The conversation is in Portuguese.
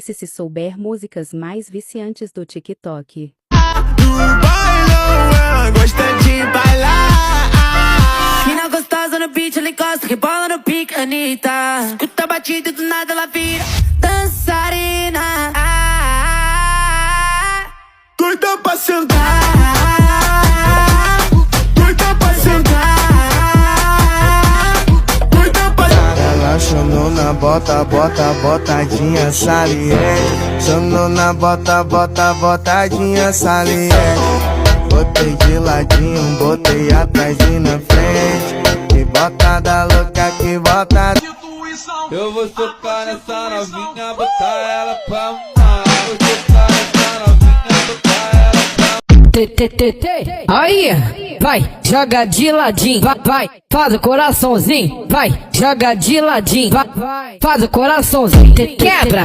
Se souber músicas mais viciantes do TikTok. Do bailão, ela gosta de bailar. Mina gostosa no beat, ela encosta, rebola no pique, Anitta. Escuta a batida e do nada ela vira dançarina. Doida pra sentar, doida pra sentar, doida pra sentar. Ela chamou na bota, botadinha saliente. Chamou na bota, botadinha saliente. Botei de ladinho, botei atrás e na frente. Que botada louca, que botada. Eu vou socar nessa novinha, botar ela pra mamar. Vou socar nessa novinha, botar ela pra... Aí, vai, joga de ladinho, vai, faz o coraçãozinho, vai, joga de ladinho, vai, faz o coraçãozinho, quebra,